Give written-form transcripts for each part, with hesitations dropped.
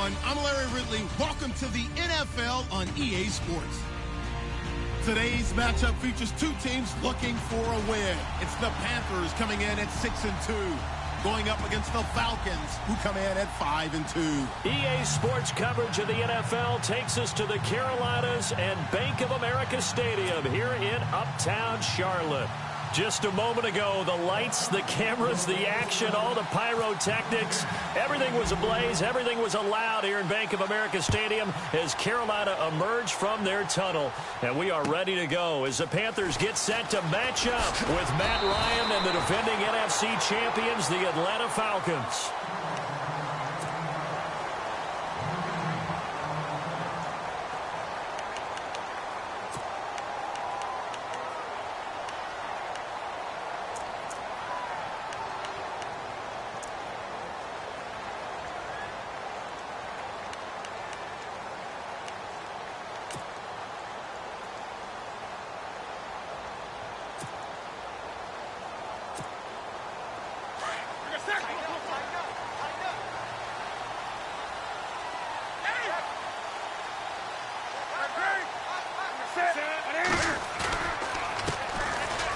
everyone. I'm Larry Ridley. Welcome to the NFL on EA Sports. Today's matchup features two teams looking for a win. It's the Panthers coming in at 6-2, going up against the Falcons, who come in at 5-2. EA Sports coverage of the NFL takes us to the Carolinas and Bank of America Stadium here in Uptown Charlotte. Just a moment ago, the lights, the cameras, the action, all the pyrotechnics, everything was ablaze, everything was allowed here in Bank of America Stadium as Carolina emerged from their tunnel. And we are ready to go as the Panthers get set to match up with Matt Ryan and the defending NFC champions, the Atlanta Falcons.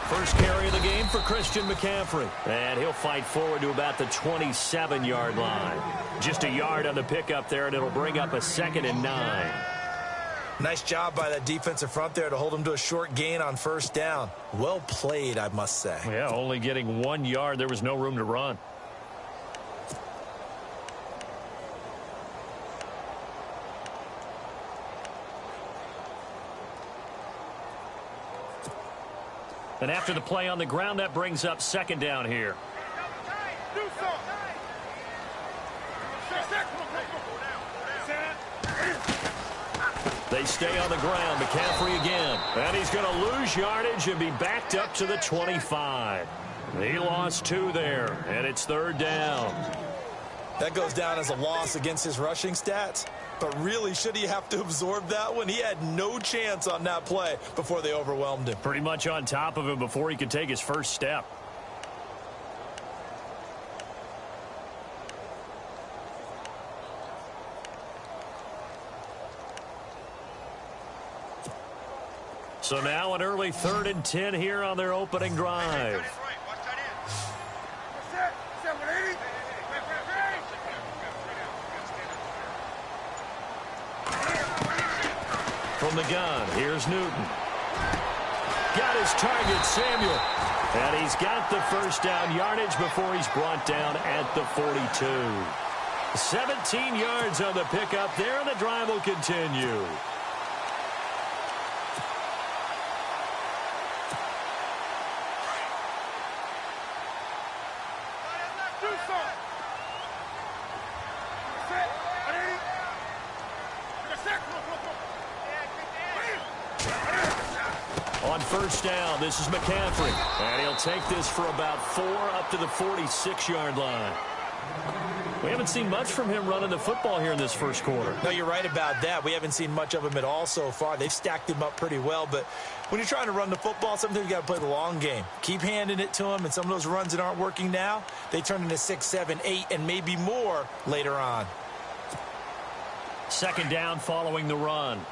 First carry of the game for Christian McCaffrey. And he'll fight forward to about the 27-yard line. Just a yard on the pickup there, and it'll bring up a 2nd and 9. Nice job by that defensive front there to hold him to a short gain on first down. Well played, I must say. Yeah, only getting 1 yard. There was no room to run. And after the play on the ground, that brings up 2nd down here. They stay on the ground. McCaffrey again. And he's going to lose yardage and be backed up to the 25. He lost 2 there, and it's 3rd down. That goes down as a loss against his rushing stats. But really, should he have to absorb that one? He had no chance on that play before they overwhelmed him. Pretty much on top of him before he could take his first step. So now an early 3rd and 10 here on their opening drive. From the gun, here's Newton. Got his target, Samuel. And he's got the first down yardage before he's brought down at the 42. 17 yards on the pickup there, and the drive will continue. On first down, this is McCaffrey. And he'll take this for about 4 up to the 46-yard line. We haven't seen much from him running the football here in this first quarter. No, you're right about that. We haven't seen much of him at all so far. They've stacked him up pretty well. But when you're trying to run the football, sometimes you got to play the long game. Keep handing it to him, and some of those runs that aren't working now, they turn into 6, 7, 8, and maybe more later on. 2nd down following the run.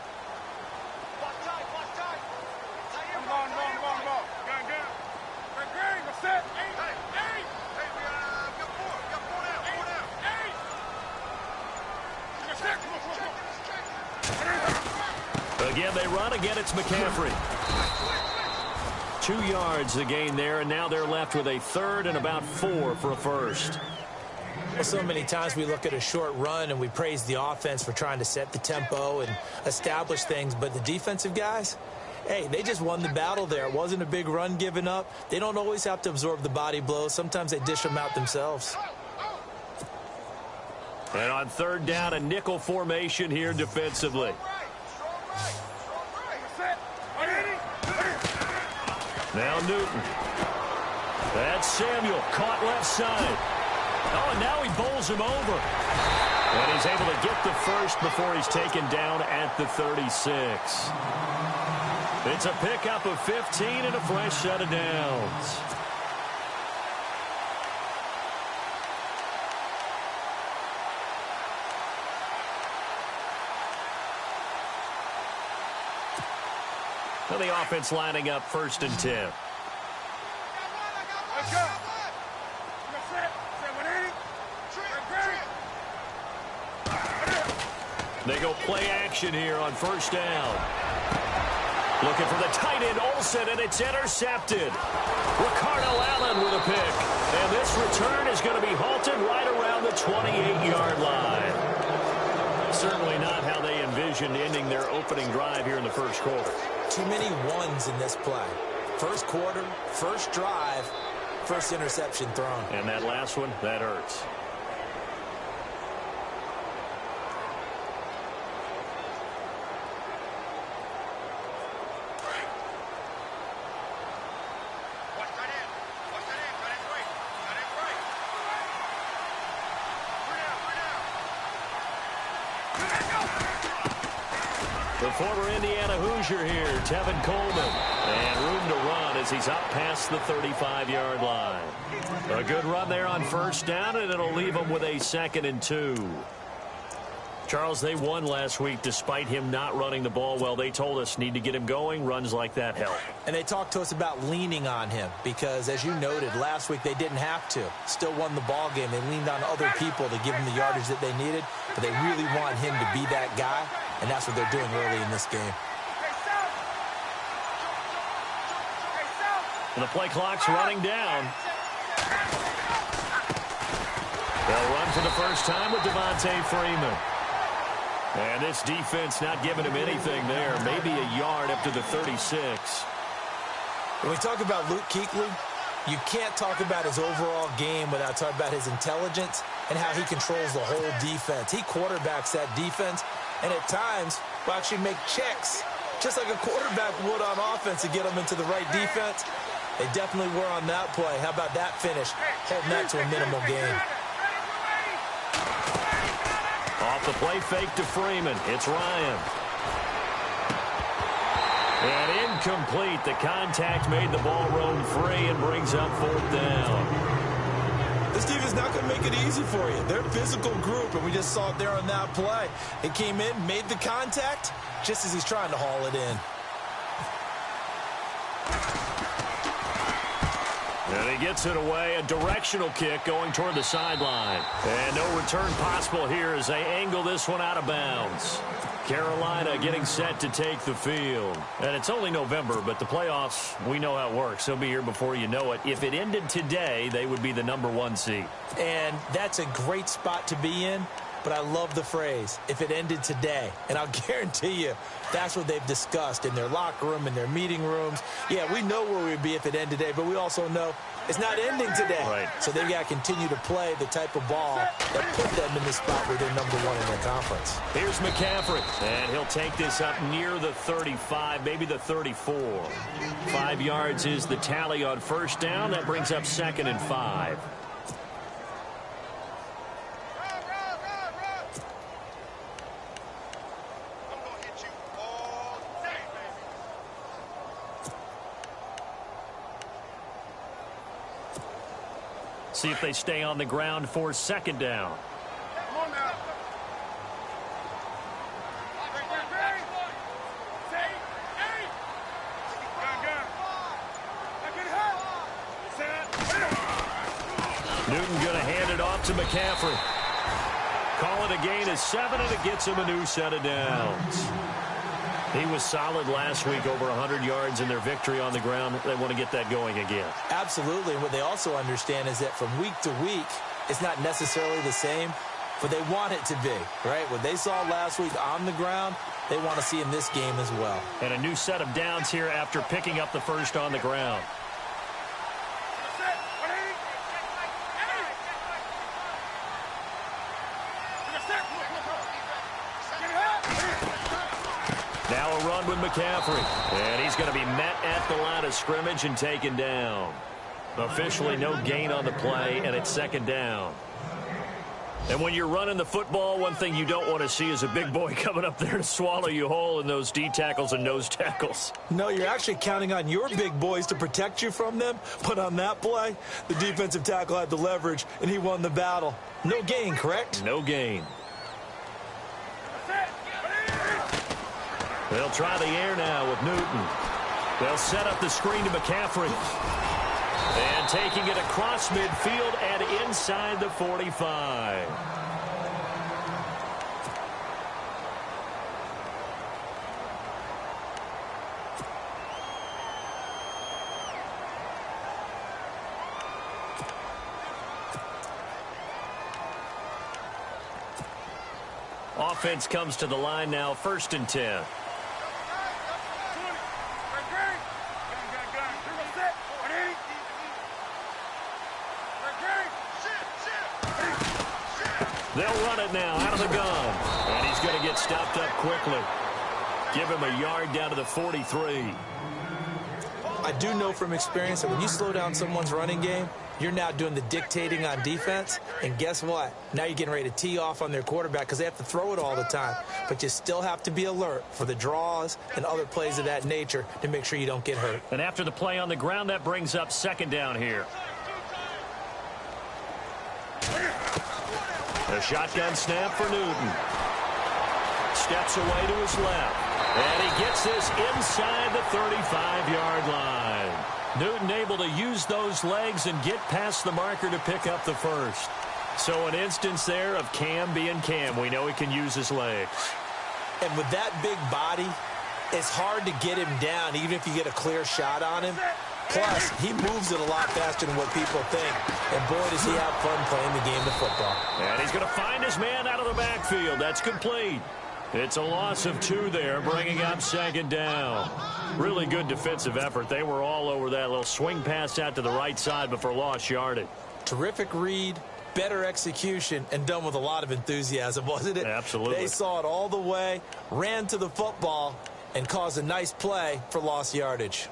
Again, they run. Again, it's McCaffrey. 2 yards the gain there, and now they're left with a 3rd and about 4 for a first. Well, so many times we look at a short run and we praise the offense for trying to set the tempo and establish things, but the defensive guys, hey, they just won the battle there. It wasn't a big run given up. They don't always have to absorb the body blows. Sometimes they dish them out themselves. And on 3rd down, a nickel formation here defensively. Now Newton. That's Samuel, caught left side. Oh, and now he bowls him over. And he's able to get the first before he's taken down at the 36. It's a pickup of 15 and a fresh set of downs. And the offense lining up 1st and 10. They go play action here on 1st down. Looking for the tight end, Olsen, and it's intercepted. Ricardo Allen with a pick. And this return is going to be halted right around the 28-yard line. Certainly not how they envisioned ending their opening drive here in the 1st quarter. Too many ones in this play. 1st quarter, 1st drive, 1st interception thrown. And that last one, that hurts. The former Indiana Hoosier here, Tevin Coleman. And room to run as he's up past the 35-yard line. A good run there on 1st down, and it'll leave him with a 2nd and 2. Charles, they won last week despite him not running the ball well. They told us need to get him going. Runs like that help. And they talked to us about leaning on him because, as you noted, last week they didn't have to. Still won the ball game. They leaned on other people to give them the yardage that they needed, but they really want him to be that guy, and that's what they're doing early in this game. And the play clock's running down. They'll run for the first time with Devontae Freeman. And this defense not giving him anything there. Maybe a yard up to the 36. When we talk about Luke Kuechly, you can't talk about his overall game without talking about his intelligence and how he controls the whole defense. He quarterbacks that defense, and at times will actually make checks, just like a quarterback would on offense to get them into the right defense. They definitely were on that play. How about that finish? Holding that to a minimal gain. Off the play fake to Freeman. It's Ryan. And incomplete. The contact made the ball roam free and brings up 4th down. This defense is not going to make it easy for you. They're a physical group, and we just saw it there on that play. It came in, made the contact, just as he's trying to haul it in. And he gets it away. A directional kick going toward the sideline. And no return possible here as they angle this one out of bounds. Carolina getting set to take the field. And it's only November, but the playoffs, we know how it works. They'll be here before you know it. If it ended today, they would be the #1 seed. And that's a great spot to be in. But I love the phrase, if it ended today. And I'll guarantee you, that's what they've discussed in their locker room, in their meeting rooms. Yeah, we know where we'd be if it ended today, but we also know it's not ending today. Right. So they've got to continue to play the type of ball that put them in the spot where they're #1 in their conference. Here's McCaffrey, and he'll take this up near the 35, maybe the 34. 5 yards is the tally on 1st down. That brings up 2nd and 5. See if they stay on the ground for 2nd down. Newton going to hand it off to McCaffrey. Call it a gain of 7, and it gets him a new set of downs. He was solid last week, over 100 yards in their victory on the ground. They want to get that going again. Absolutely. And what they also understand is that from week to week, it's not necessarily the same, but they want it to be, right? What they saw last week on the ground, they want to see in this game as well. And a new set of downs here after picking up the first on the ground. Now a run with McCaffrey. And he's going to be met at the line of scrimmage and taken down. Officially no gain on the play, and it's 2nd down. And when you're running the football, one thing you don't want to see is a big boy coming up there to swallow you whole in those D tackles and nose tackles. No, you're actually counting on your big boys to protect you from them. But on that play, the defensive tackle had the leverage, and he won the battle. No gain, correct? No gain. They'll try the air now with Newton. They'll set up the screen to McCaffrey. And taking it across midfield and inside the 45. Offense comes to the line now, 1st and 10. They'll run it now out of the gun. And he's going to get stopped up quickly. Give him a yard down to the 43. I do know from experience that when you slow down someone's running game, you're now doing the dictating on defense. And guess what? Now you're getting ready to tee off on their quarterback because they have to throw it all the time. But you still have to be alert for the draws and other plays of that nature to make sure you don't get hurt. And after the play on the ground, that brings up 2nd down here. A shotgun snap for Newton. Steps away to his left. And he gets this inside the 35-yard line. Newton able to use those legs and get past the marker to pick up the first. So an instance there of Cam being Cam. We know he can use his legs. And with that big body, it's hard to get him down, even if you get a clear shot on him. Plus, he moves it a lot faster than what people think. And boy, does he have fun playing the game of football. And he's going to find his man out of the backfield. That's complete. It's a loss of 2 there, bringing up 2nd down. Really good defensive effort. They were all over that little swing pass out to the right side before lost yardage. Terrific read, better execution, and done with a lot of enthusiasm, wasn't it? Absolutely. They saw it all the way, ran to the football, and caused a nice play for lost yardage.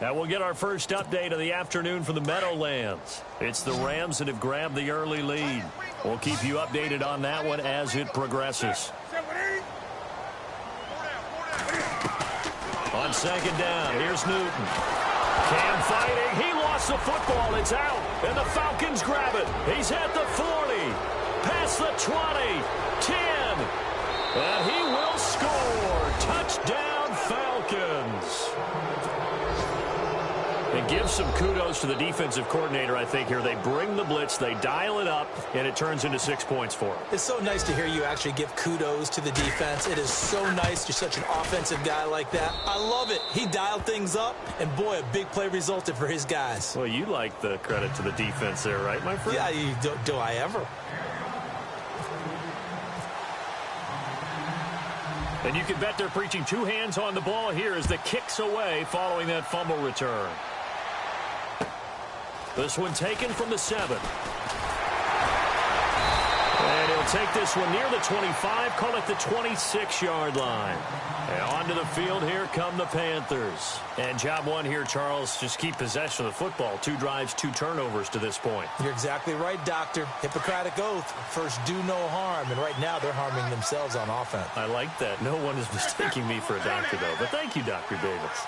Now we'll get our first update of the afternoon from the Meadowlands. It's the Rams that have grabbed the early lead. We'll keep you updated on that one as it progresses. On 2nd down, here's Newton. Cam fighting. He lost the football. It's out. And the Falcons grab it. He's at the 40. Past the 20. 10. And he will score. Touchdown, Falcons. And give some kudos to the defensive coordinator, I think, here. They bring the blitz, they dial it up, and it turns into 6 points for them. It's so nice to hear you actually give kudos to the defense. It is so nice. You're such an offensive guy like that. I love it. He dialed things up, and boy, a big play resulted for his guys. Well, you like the credit to the defense there, right, my friend? Yeah, do I ever? And you can bet they're preaching 2 hands on the ball here as the kick's away following that fumble return. This one taken from the 7. And he'll take this one near the 25, call it the 26-yard line. And onto the field, here come the Panthers. And job one here, Charles, just keep possession of the football. 2 drives, 2 turnovers to this point. You're exactly right, Doctor. Hippocratic oath. First, do no harm. And right now, they're harming themselves on offense. I like that. No one is mistaking me for a doctor, though. But thank you, Dr. Davis.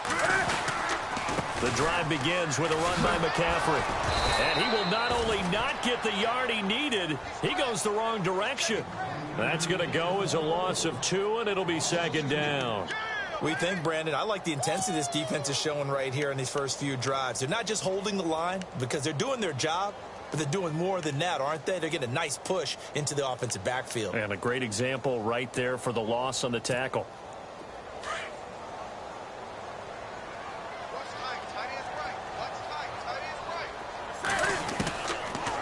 The drive begins with a run by McCaffrey. And he will not only not get the yard he needed, he goes the wrong direction. That's going to go as a loss of 2, and it'll be 2nd down. We think, Brandon, I like the intensity this defense is showing right here in these first few drives. They're not just holding the line because they're doing their job, but they're doing more than that, aren't they? They're getting a nice push into the offensive backfield. And a great example right there for the loss on the tackle.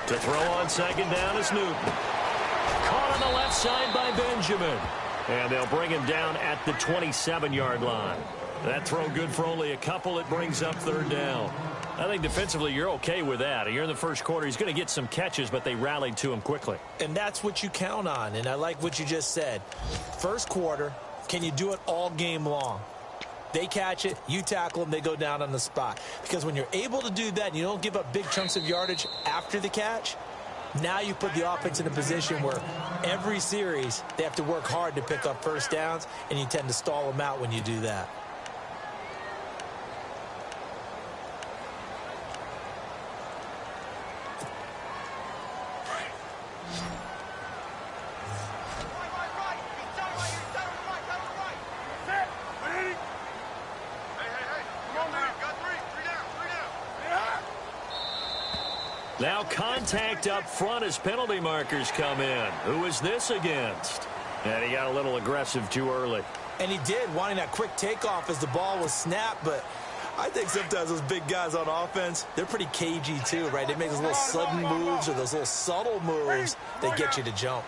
To throw on 2nd down is Newton. Caught on the left side by Benjamin. And they'll bring him down at the 27-yard line. That throw good for only a couple. It brings up 3rd down. I think defensively you're okay with that. You're in the first quarter. He's going to get some catches, but they rallied to him quickly. And that's what you count on. And I like what you just said. First quarter, can you do it all game long? They catch it, you tackle them, they go down on the spot. Because when you're able to do that and you don't give up big chunks of yardage after the catch, now you put the offense in a position where every series they have to work hard to pick up first downs, and you tend to stall them out when you do that. Now contact up front as penalty markers come in. Who is this against? And he got a little aggressive too early. And he did, wanting that quick takeoff as the ball was snapped, but I think sometimes those big guys on offense, they're pretty cagey too, right? They make those little sudden moves or those little subtle moves that get you to jump.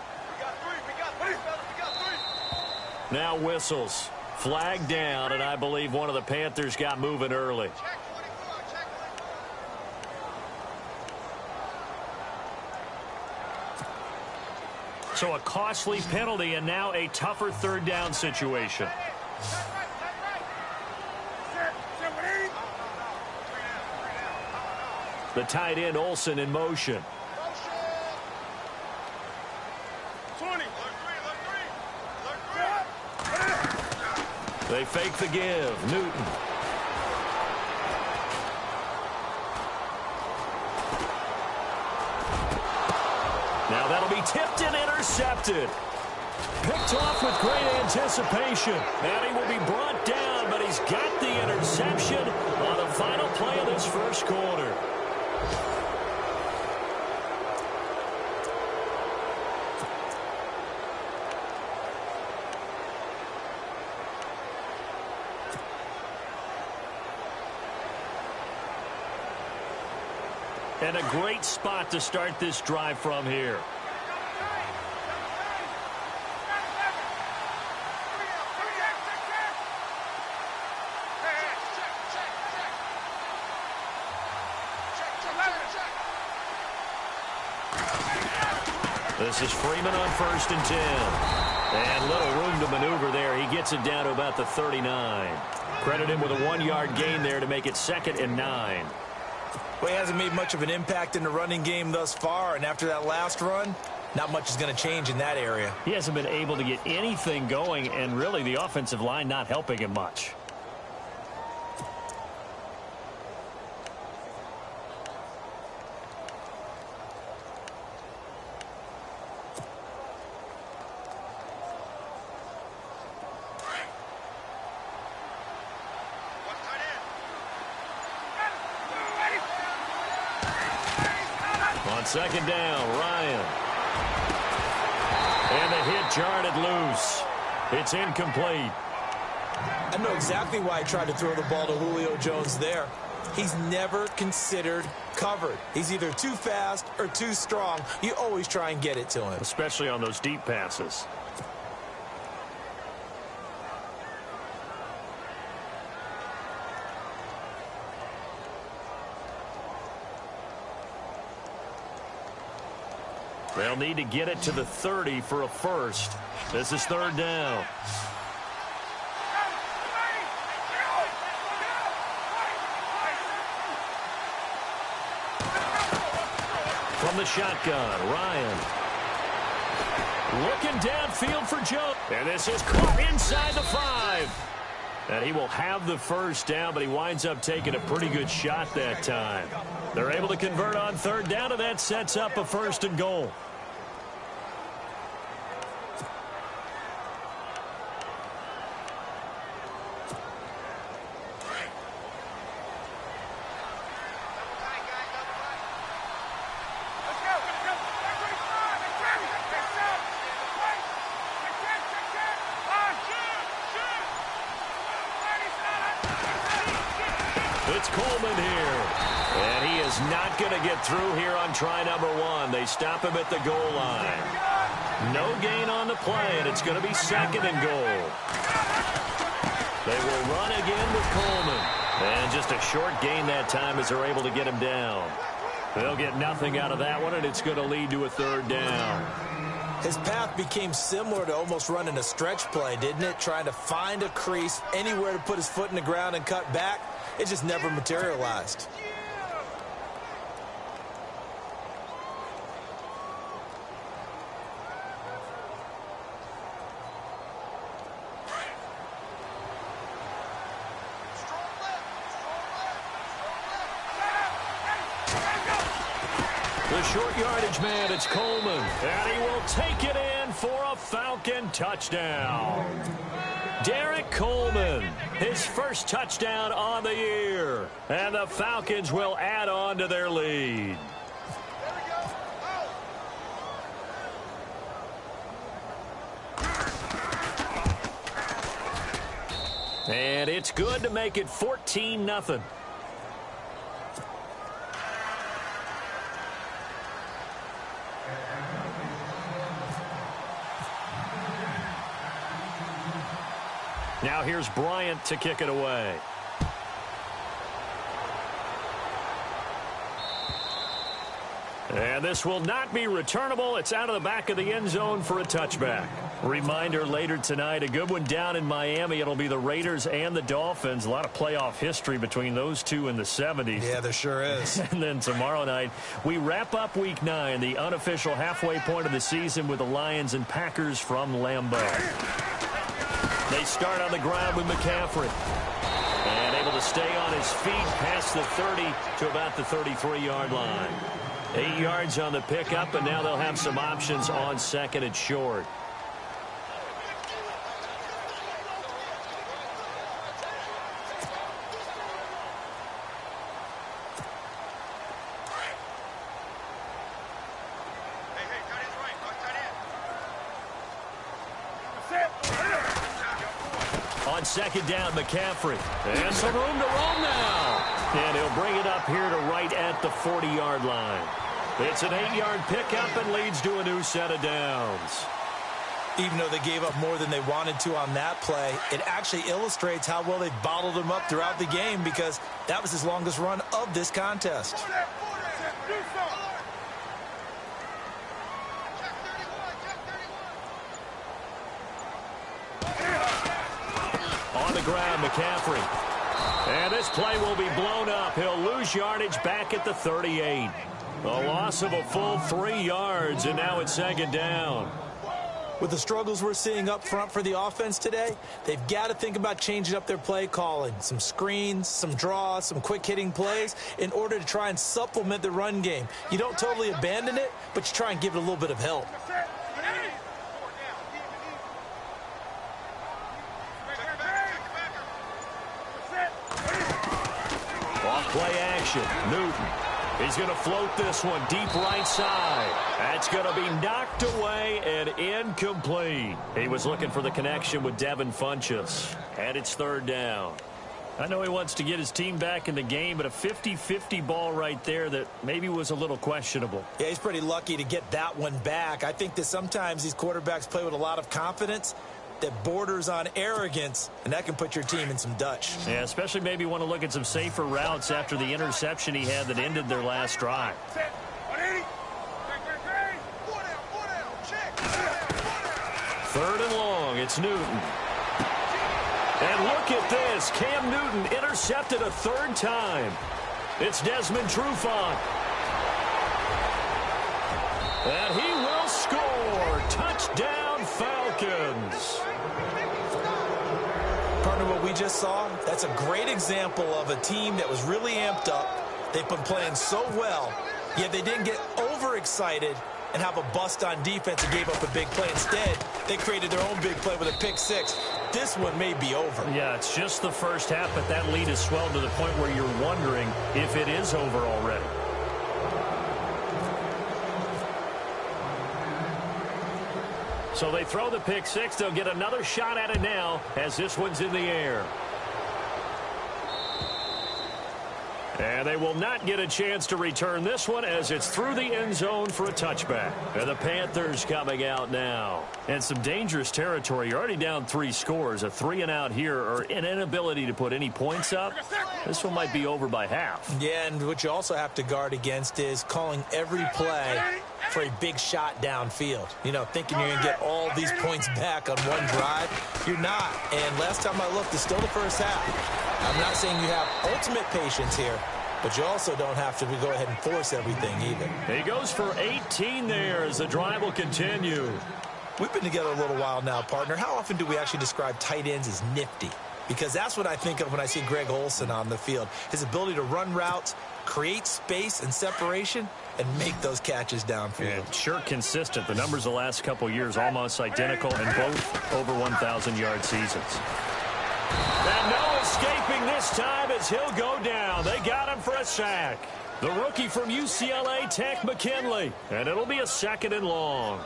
Now whistles. Flag down, and I believe one of the Panthers got moving early. So a costly penalty and now a tougher third down situation. The tight end Olsen in motion. They fake the give. Newton. Now that'll be tipped and intercepted. Picked off with great anticipation. And he will be brought down, but he's got the interception on the final play of this first quarter. And a great spot to start this drive from here. This is Freeman on 1st and 10. And little room to maneuver there. He gets it down to about the 39. Credit him with a 1-yard gain there to make it 2nd and 9. Well, he hasn't made much of an impact in the running game thus far, and after that last run, not much is going to change in that area. He hasn't been able to get anything going, and really the offensive line not helping him much. On 2nd down, Ryan. And the hit jarred loose. It's incomplete. I know exactly why I tried to throw the ball to Julio Jones there. He's never considered covered. He's either too fast or too strong. You always try and get it to him. Especially on those deep passes. They'll need to get it to the 30 for a first. This is 3rd down. From the shotgun, Ryan. Looking downfield for Jones. And this is caught inside the 5. And he will have the first down, but he winds up taking a pretty good shot that time. They're able to convert on 3rd down, and that sets up a 1st and goal. It's Coleman here. And he is not going to get through here on try number 1. They stop him at the goal line. No gain on the play, and it's going to be 2nd and goal. They will run again with Coleman. And just a short gain that time as they're able to get him down. They'll get nothing out of that one, and it's going to lead to a 3rd down. His path became similar to almost running a stretch play, didn't it? Trying to find a crease, anywhere to put his foot in the ground and cut back. It just never materialized. The short yardage man, it's Coleman. And he will take it in for a Falcon touchdown. Derek Coleman, his first touchdown on the year. And the Falcons will add on to their lead. And it's good to make it 14-0. Now here's Bryant to kick it away. And this will not be returnable. It's out of the back of the end zone for a touchback. Reminder later tonight, a good one down in Miami. It'll be the Raiders and the Dolphins. A lot of playoff history between those two in the 70s. Yeah, there sure is. And then tomorrow night, we wrap up Week 9, the unofficial halfway point of the season with the Lions and Packers from Lambeau. They start on the ground with McCaffrey. And able to stay on his feet past the 30 to about the 33-yard line. 8 yards on the pickup, and now they'll have some options on second and short. On second down, McCaffrey. And some room to roam now. And he'll bring it up here to right at the 40-yard line. It's an 8-yard pickup and leads to a new set of downs. Even though they gave up more than they wanted to on that play, it actually illustrates how well they bottled him up throughout the game, because that was his longest run of this contest. On the ground, McCaffrey. And this play will be blown up. He'll lose yardage back at the 38. A loss of a full 3 yards, and now it's second down. With the struggles we're seeing up front for the offense today, they've got to think about changing up their play calling. Some screens, some draws, some quick-hitting plays in order to try and supplement the run game. You don't totally abandon it, but you try and give it a little bit of help. Play action. Newton. He's going to float this one deep right side. That's going to be knocked away and incomplete. He was looking for the connection with Devin Funchess. And it's third down. I know he wants to get his team back in the game, but a 50-50 ball right there that maybe was a little questionable. Yeah, he's pretty lucky to get that one back. I think that sometimes these quarterbacks play with a lot of confidence that borders on arrogance, and that can put your team in some Dutch. Yeah, especially maybe want to look at some safer routes after the interception he had that ended their last drive. Third and long, it's Newton. And look at this, Cam Newton intercepted a third time. It's Desmond Trufant. And he will score. Touchdown, Falcons. Partner, what we just saw, that's a great example of a team that was really amped up. They've been playing so well, yet they didn't get overexcited and have a bust on defense and gave up a big play. Instead, they created their own big play with a pick six. This one may be over. Yeah, it's just the first half, but that lead has swelled to the point where you're wondering if it is over already. So they throw the pick six. They'll get another shot at it now as this one's in the air. And they will not get a chance to return this one as it's through the end zone for a touchback. And the Panthers coming out now. And some dangerous territory. You're already down 3 scores. A 3-and-out here, or an inability to put any points up. This one might be over by half. Yeah, and what you also have to guard against is calling every play for a big shot downfield. You know, thinking you're going to get all these points back on one drive. You're not. And last time I looked, it's still the first half. I'm not saying you have ultimate patience here, but you also don't have to go ahead and force everything either. He goes for 18 there as the drive will continue. We've been together a little while now, partner. How often do we actually describe tight ends as nifty? Because that's what I think of when I see Greg Olsen on the field. His ability to run routes, create space and separation, and make those catches downfield. Yeah, sure consistent. The numbers the last couple years almost identical, and both over 1,000-yard seasons. And no escaping this time as he'll go down. They got him for a sack. The rookie from UCLA, Tech McKinley. And it'll be a 2nd and long.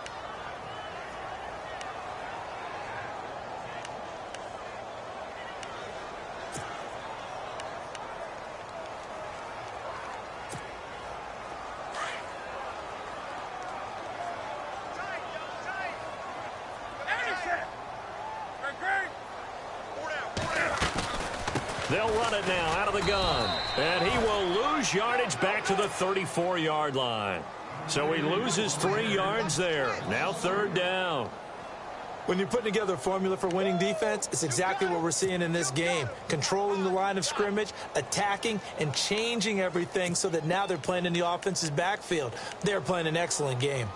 They'll run it now out of the gun. And he will lose yardage back to the 34-yard line. So he loses 3 yards there. Now 3rd down. When you're putting together a formula for winning defense, it's exactly what we're seeing in this game. Controlling the line of scrimmage, attacking, and changing everything so that now they're playing in the offense's backfield. They're playing an excellent game.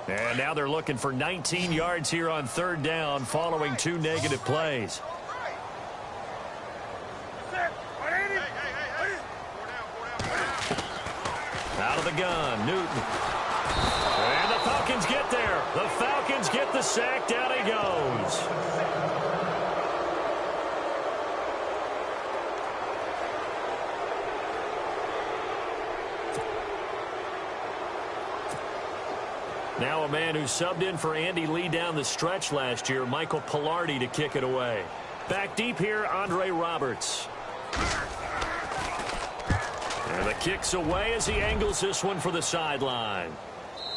And now they're looking for 19 yards here on 3rd down following 2 negative plays. Out of the gun, Newton. And the Falcons get there. The Falcons get the sack. Down he goes. Now a man who subbed in for Andy Lee down the stretch last year, Michael Pilardi, to kick it away. Back deep here, Andre Roberts. And the kick's away as he angles this one for the sideline.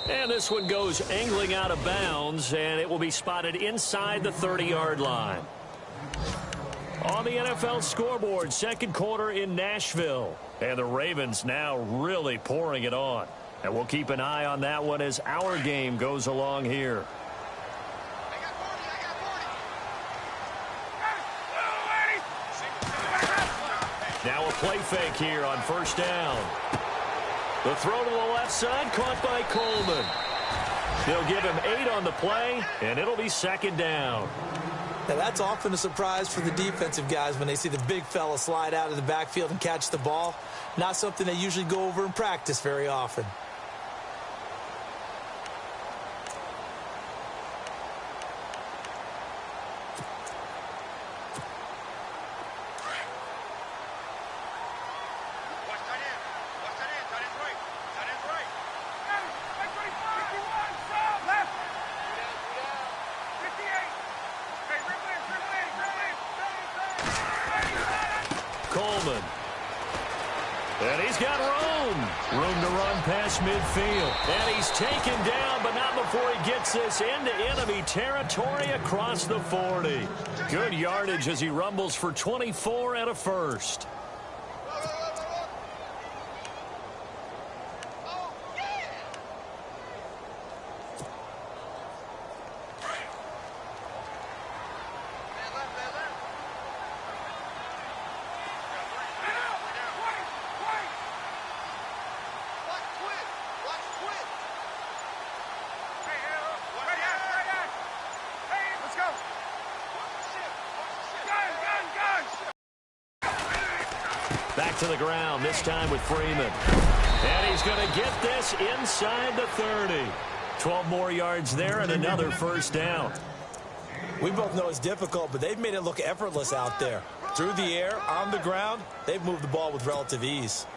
And this one goes angling out of bounds, and it will be spotted inside the 30-yard line. On the NFL scoreboard, 2nd quarter in Nashville. And the Ravens now really pouring it on. And we'll keep an eye on that one as our game goes along here. Now a play fake here on 1st down. The throw to the left side, caught by Coleman. They'll give him 8 on the play, and it'll be 2nd down. Now, that's often a surprise for the defensive guys when they see the big fella slide out of the backfield and catch the ball. Not something they usually go over in practice very often. Coleman. And he's got room. Room to run past midfield. And he's taken down, but not before he gets this into enemy territory across the 40. Good yardage as he rumbles for 24 and a first. Back to the ground, this time with Freeman. And he's going to get this inside the 30. 12 more yards there and another 1st down. We both know it's difficult, but they've made it look effortless out there. Through the air, on the ground, they've moved the ball with relative ease.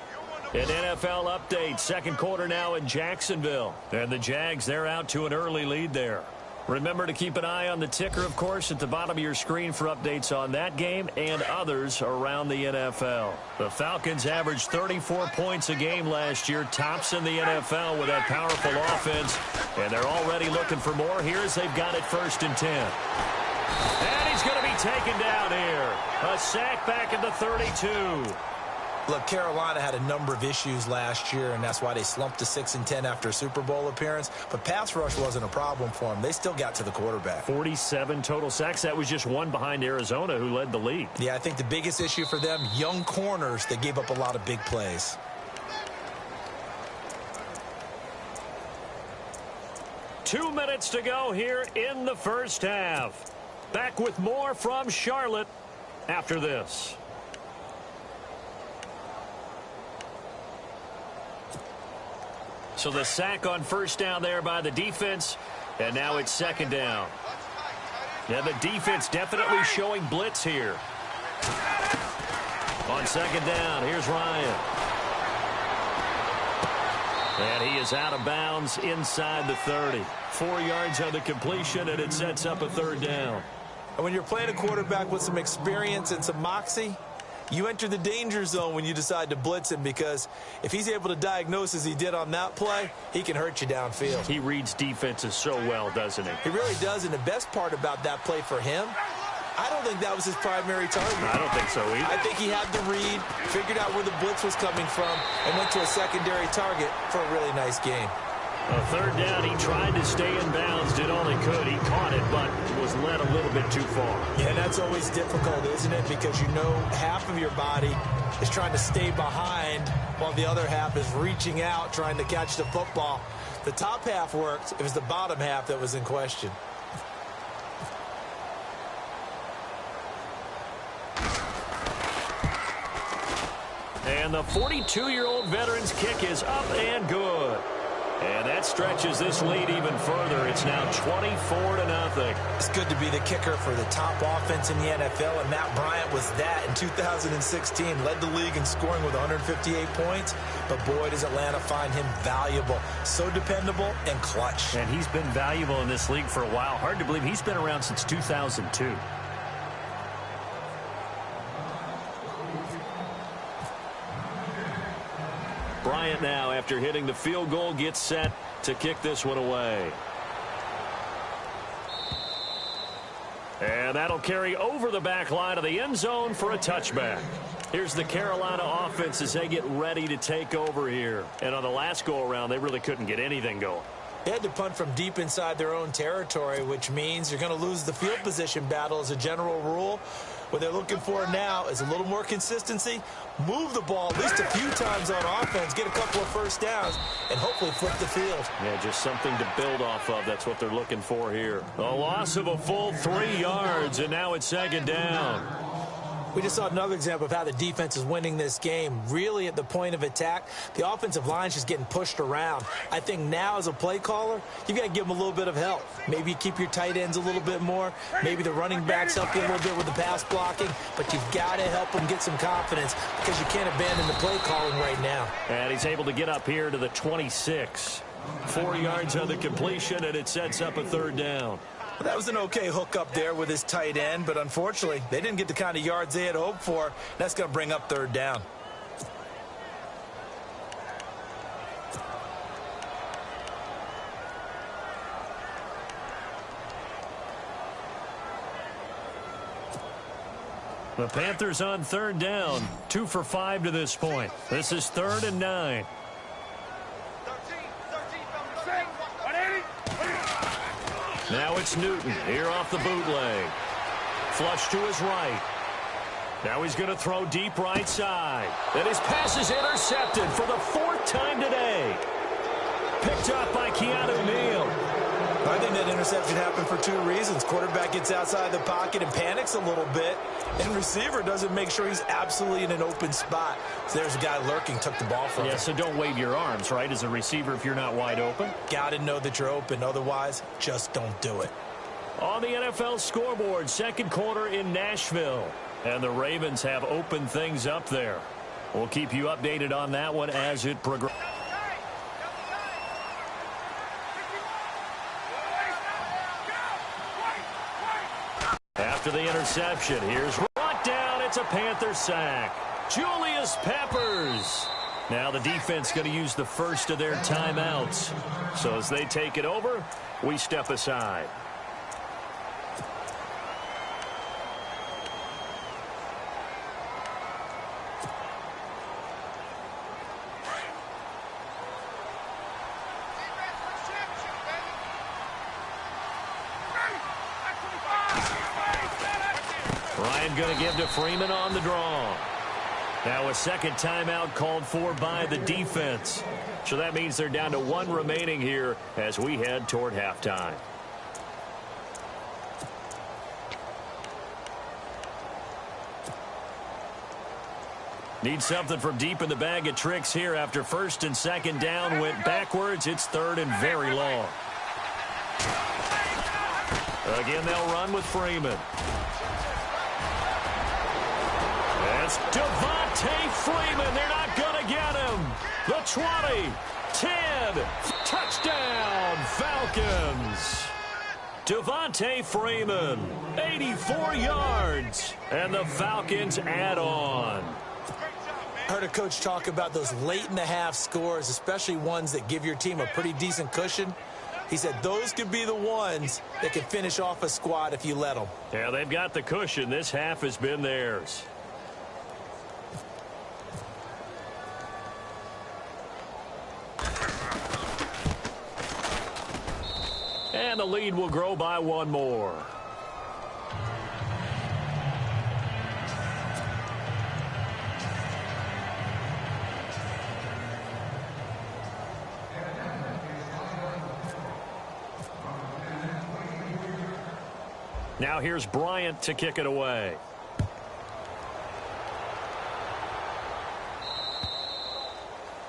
An NFL update, 2nd quarter now in Jacksonville. And the Jags, they're out to an early lead there. Remember to keep an eye on the ticker, of course, at the bottom of your screen for updates on that game and others around the NFL. The Falcons averaged 34 points a game last year, tops in the NFL with that powerful offense. And they're already looking for more here as they've got it 1st and 10. And he's going to be taken down here. A sack back at the 32. Look, Carolina had a number of issues last year, and that's why they slumped to 6-10 after a Super Bowl appearance. But pass rush wasn't a problem for them. They still got to the quarterback. 47 total sacks. That was just one behind Arizona, who led the league. Yeah, I think the biggest issue for them, young corners that gave up a lot of big plays. Two minutes to go here in the 1st half. Back with more from Charlotte after this. So the sack on 1st down there by the defense, and now it's 2nd down. Yeah, the defense definitely showing blitz here. On 2nd down, here's Ryan. And he is out of bounds inside the 30. 4 yards on the completion, and it sets up a 3rd down. And when you're playing a quarterback with some experience and some moxie, you enter the danger zone when you decide to blitz him, because if he's able to diagnose as he did on that play, he can hurt you downfield. He reads defenses so well, doesn't he? He really does, and the best part about that play for him, I don't think that was his primary target. I don't think so either. I think he had the read, figured out where the blitz was coming from, and went to a secondary target for a really nice game. A third down, he tried to stay in bounds, did all he could. He caught it, but was led a little bit too far. Yeah, and that's always difficult, isn't it? Because you know half of your body is trying to stay behind while the other half is reaching out, trying to catch the football. The top half worked. It was the bottom half that was in question. And the 42-year-old veteran's kick is up and good. And that stretches this lead even further. It's now 24-0. It's good to be the kicker for the top offense in the NFL, and Matt Bryant was that in 2016. Led the league in scoring with 158 points, but boy, does Atlanta find him valuable. So dependable and clutch. And he's been valuable in this league for a while. Hard to believe he's been around since 2002. Bryant now, after hitting the field goal, gets set to kick this one away. And that'll carry over the back line of the end zone for a touchback. Here's the Carolina offense as they get ready to take over here. And on the last go-around, they really couldn't get anything going. They had to punt from deep inside their own territory, which means you're going to lose the field position battle as a general rule. What they're looking for now is a little more consistency, move the ball at least a few times on offense, get a couple of first downs, and hopefully flip the field. Yeah, just something to build off of. That's what they're looking for here. A loss of a full 3 yards, and now it's second down. We just saw another example of how the defense is winning this game. Really at the point of attack, the offensive line's just getting pushed around. I think now as a play caller, you've got to give them a little bit of help. Maybe you keep your tight ends a little bit more. Maybe the running backs help you a little bit with the pass blocking. But you've got to help them get some confidence because you can't abandon the play calling right now. And he's able to get up here to the 26. 4 yards on the completion, and it sets up a third down. Well, that was an okay hook up there with his tight end, but unfortunately, they didn't get the kind of yards they had hoped for. That's going to bring up third down. The Panthers on third down, 2 for 5 to this point. This is 3rd and 9. Now it's Newton here off the bootleg. Flush to his right. Now he's going to throw deep right side. And his pass is intercepted for the 4th time today. Picked up by Keanu Neal. I think that interception happened for 2 reasons. Quarterback gets outside the pocket and panics a little bit, and receiver doesn't make sure he's absolutely in an open spot. So there's a guy lurking, took the ball from him. Yeah, so don't wave your arms, right, as a receiver if you're not wide open. Got to know that you're open. Otherwise, just don't do it. On the NFL scoreboard, second quarter in Nashville. And the Ravens have opened things up there. We'll keep you updated on that one as it progresses. After the interception, here's brought down. It's a Panther sack. Julius Peppers. Now the defense going to use the first of their timeouts. So as they take it over, we step aside. Ryan going to give to Freeman on the draw. Now a second timeout called for by the defense. So that means they're down to 1 remaining here as we head toward halftime. Need something from deep in the bag of tricks here after 1st and 2nd down went backwards. It's 3rd and very long. Again, they'll run with Freeman. That's Devontae Freeman. They're not going to get him. The 20, 10, touchdown, Falcons. Devontae Freeman, 84 yards, and the Falcons add on. I heard a coach talk about those late-in-the-half scores, especially ones that give your team a pretty decent cushion. He said those could be the ones that can finish off a squad if you let them. Yeah, they've got the cushion. This half has been theirs. And the lead will grow by one more. Now here's Bryant to kick it away.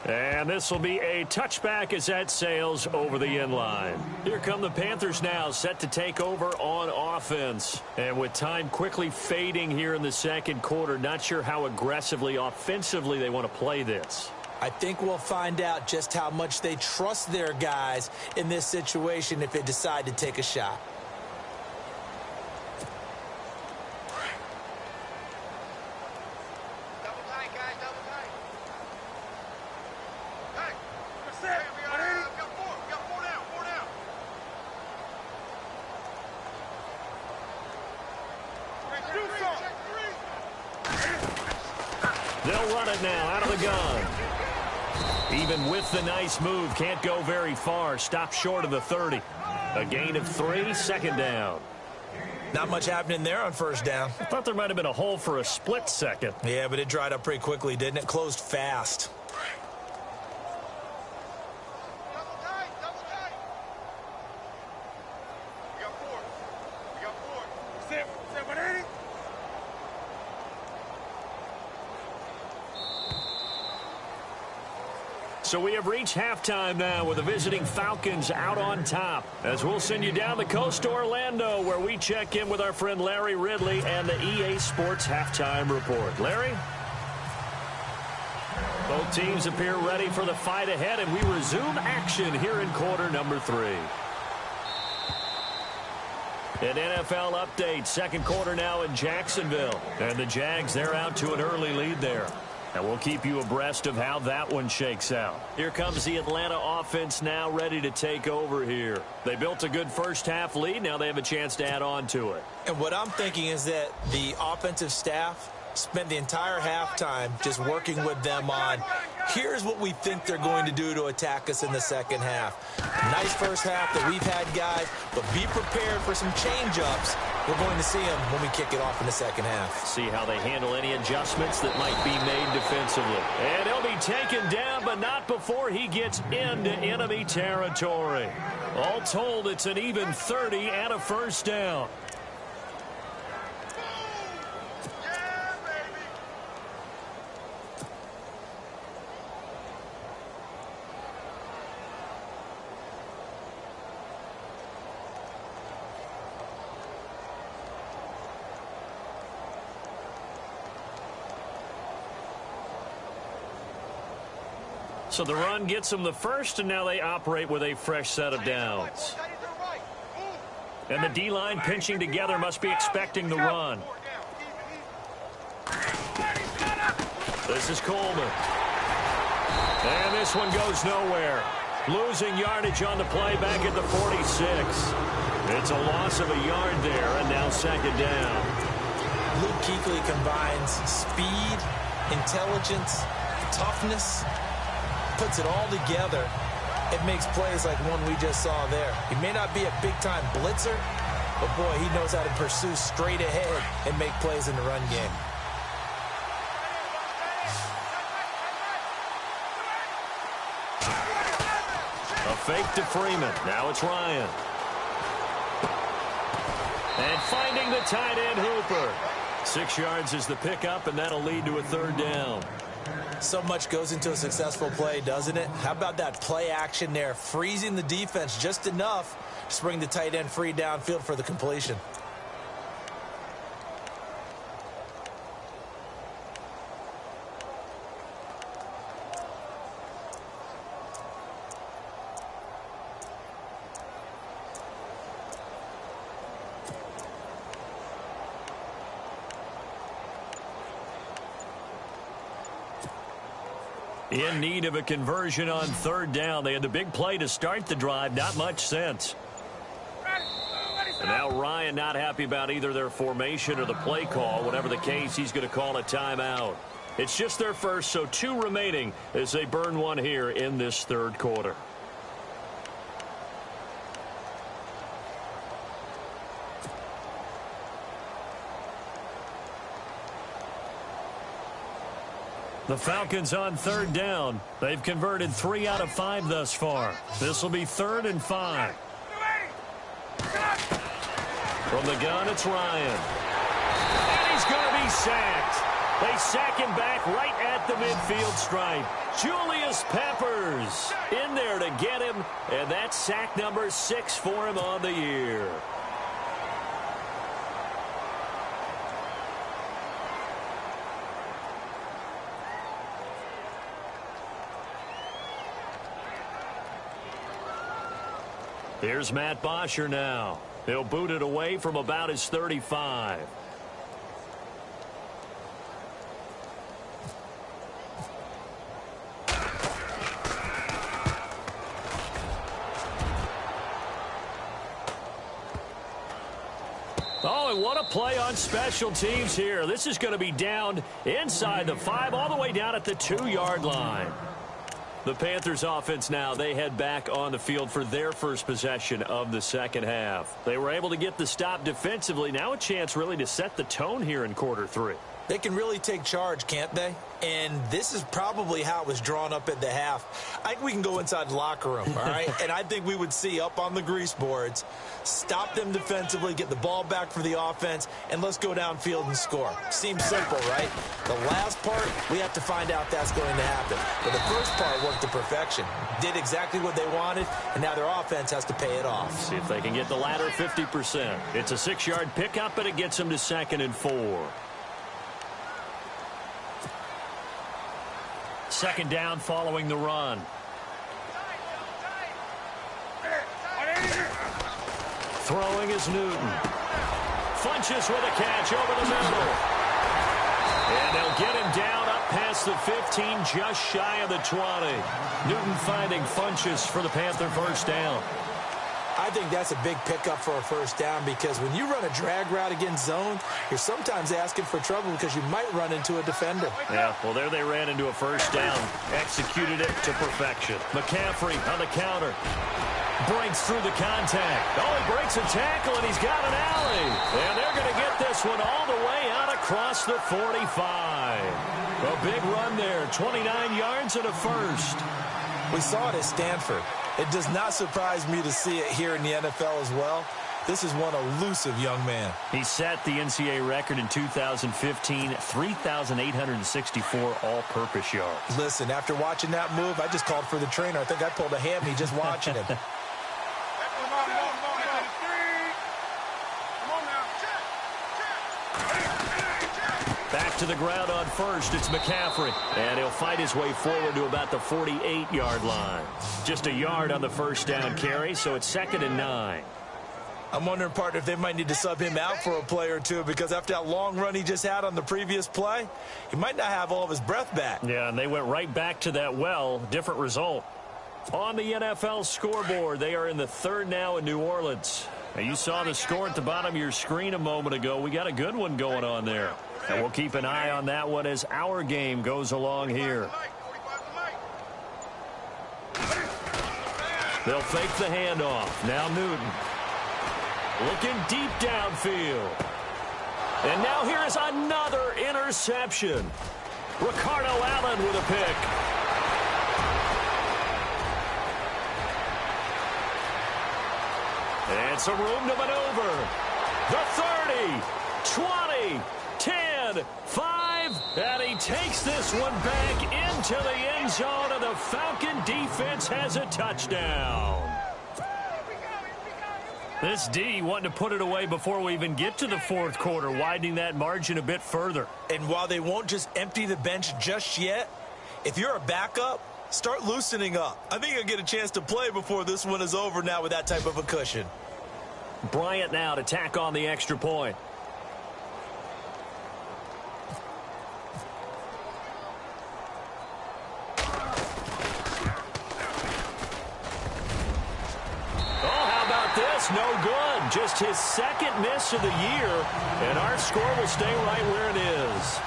And this will be a touchback as that sails over the end line. Here come the Panthers now, set to take over on offense. And with time quickly fading here in the second quarter, not sure how aggressively, offensively they want to play this. I think we'll find out just how much they trust their guys in this situation if they decide to take a shot. They'll run it now out of the gun. Even with the nice move, can't go very far. Stop short of the 30. A gain of 3, second down. Not much happening there on first down. I thought there might have been a hole for a split second. Yeah, but it dried up pretty quickly, didn't it? Closed fast. So we have reached halftime now with the visiting Falcons out on top. As we'll send you down the coast to Orlando, where we check in with our friend Larry Ridley and the EA Sports Halftime Report. Larry? Both teams appear ready for the fight ahead, and we resume action here in quarter number 3. An NFL update, second quarter now in Jacksonville. And the Jags, they're out to an early lead there. And we'll keep you abreast of how that one shakes out. Here comes the Atlanta offense now ready to take over here. They built a good first half lead. Now they have a chance to add on to it. And what I'm thinking is that the offensive staff spent the entire halftime just working with them on, here's what we think they're going to do to attack us in the second half. Nice first half that we've had, guys, but be prepared for some change-ups. We're going to see them when we kick it off in the second half. See how they handle any adjustments that might be made defensively. And he'll be taken down, but not before he gets into enemy territory. All told, it's an even 30 and a first down. So the run gets them the first, and now they operate with a fresh set of downs. And the D-line pinching together must be expecting the run. This is Coleman. And this one goes nowhere. Losing yardage on the play back at the 46. It's a loss of a yard there, and now second down. Luke Kuechly combines speed, intelligence, toughness, puts it all together. It makes plays like one we just saw there. He may not be a big-time blitzer, but boy, he knows how to pursue straight ahead and make plays in the run game. A fake to Freeman. Now it's Ryan. And finding the tight end, Hooper. 6 yards is the pickup, and that'll lead to a third down. So much goes into a successful play, doesn't it? How about that play action there, freezing the defense just enough to bring the tight end free downfield for the completion. In need of a conversion on third down. They had the big play to start the drive. Not much sense. And now Ryan not happy about either their formation or the play call. Whatever the case, he's going to call a timeout. It's just their first, so 2 remaining as they burn one here in this third quarter. The Falcons on third down. They've converted 3 out of 5 thus far. This will be 3rd and 5. From the gun, it's Ryan. And he's going to be sacked. They sack him back right at the midfield stripe. Julius Peppers in there to get him, and that's sack number 6 for him on the year. Here's Matt Bosher now. He'll boot it away from about his 35. Oh, and what a play on special teams here. This is going to be down inside the 5, all the way down at the 2-yard line. The Panthers offense now, they head back on the field for their first possession of the second half. They were able to get the stop defensively. Now a chance really to set the tone here in quarter 3. They can really take charge, can't they? And this is probably how it was drawn up at the half. I think we can go inside the locker room, all right? And I think we would see up on the grease boards, stop them defensively, get the ball back for the offense, and let's go downfield and score. Seems simple, right? The last part, we have to find out that's going to happen. But the first part worked to perfection. Did exactly what they wanted, and now their offense has to pay it off. See if they can get the latter 50%. It's a 6-yard pickup, and it gets them to 2nd and 4. Second down following the run. Throwing is Newton. Funches with a catch over the middle. And they'll get him down up past the 15, just shy of the 20. Newton finding Funches for the Panther first down. I think that's a big pickup for a first down because when you run a drag route against zone, you're sometimes asking for trouble because you might run into a defender. Yeah, well, there they ran into a first down. Executed it to perfection. McCaffrey on the counter. Breaks through the contact. Oh, he breaks a tackle, and he's got an alley. And they're going to get this one all the way out across the 45. A big run there. 29 yards and a first. We saw it at Stanford. It does not surprise me to see it here in the NFL as well. This is one elusive young man. He set the NCAA record in 2015, 3,864 all-purpose yards. Listen, after watching that move, I just called for the trainer. I think I pulled a hammy just watching him. Back to the ground on first. It's McCaffrey. And he'll fight his way forward to about the 48-yard line. Just a yard on the first down carry, so it's 2nd and 9. I'm wondering, partner, if they might need to sub him out for a play or two because after that long run he just had on the previous play, he might not have all of his breath back. Yeah, and they went right back to that well. Different result. On the NFL scoreboard, they are in the 3rd now in New Orleans. Now, you saw the score at the bottom of your screen a moment ago. We got a good one going on there. And we'll keep an eye on that one as our game goes along here. They'll fake the handoff. Now Newton. Looking deep downfield. And now here is another interception. Ricardo Allen with a pick. And some room to maneuver. The 30, 20, 10, 5, and he takes this one back into the end zone, and the Falcon defense has a touchdown. This D wanting to put it away before we even get to the 4th quarter, widening that margin a bit further. And while they won't just empty the bench just yet, if you're a backup, start loosening up. I think you'll get a chance to play before this one is over now with that type of a cushion. Bryant now to tack on the extra point. It's no good. Just his second miss of the year, and our score will stay right where it is.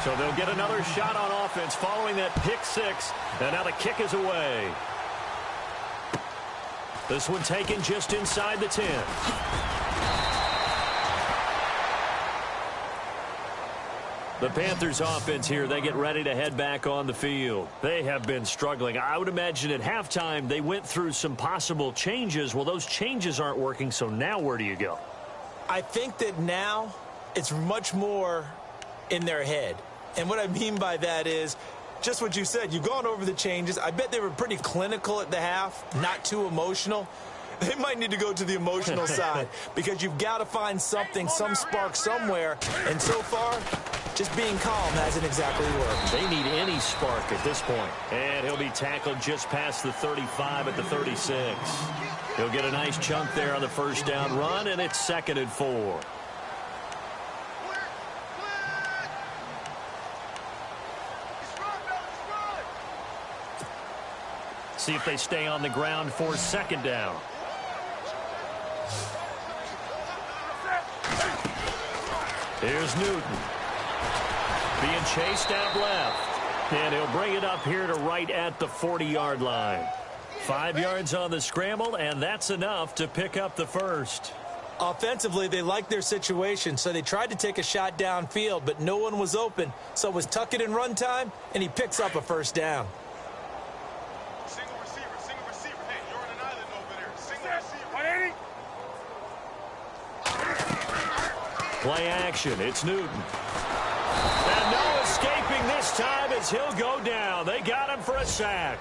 So they'll get another shot on offense following that pick six, and now the kick is away. This one taken just inside the 10. The Panthers offense here, they get ready to head back on the field. They have been struggling. I would imagine at halftime they went through some possible changes. Well, those changes aren't working, so now where do you go? I think that now it's much more in their head. And what I mean by that is just what you said. You've gone over the changes. I bet they were pretty clinical at the half, not too emotional. They might need to go to the emotional side because you've got to find something, some spark somewhere. And so far, just being calm hasn't exactly worked. They need any spark at this point. And he'll be tackled just past the 35 at the 36. He'll get a nice chunk there on the first down run, and it's 2nd and 4. See if they stay on the ground for 2nd down. Here's Newton. Being chased out left. And he'll bring it up here to right at the 40-yard line. 5 yards on the scramble, and that's enough to pick up the first. Offensively, they liked their situation, so they tried to take a shot downfield, but no one was open. So it was tuck it in run time, and he picks up a first down. Play action. It's Newton. And no escaping this time as he'll go down. They got him for a sack.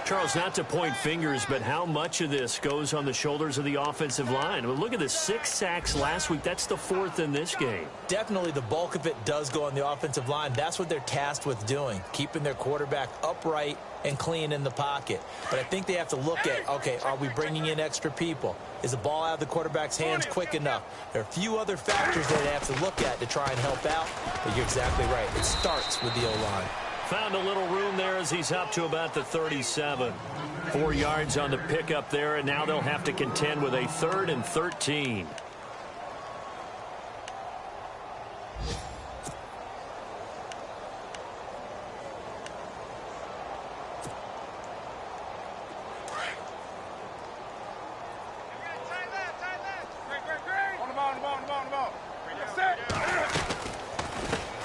Charles, not to point fingers, but how much of this goes on the shoulders of the offensive line? I mean, look at the 6 sacks last week. That's the 4th in this game. Definitely the bulk of it does go on the offensive line. That's what they're tasked with doing, keeping their quarterback upright and clean in the pocket. But I think they have to look at, okay, are we bringing in extra people? Is the ball out of the quarterback's hands quick enough? There are a few other factors that they have to look at to try and help out. But you're exactly right. It starts with the O-line. Found a little room there as he's up to about the 37. 4 yards on the pickup there, and now they'll have to contend with a 3rd and 13.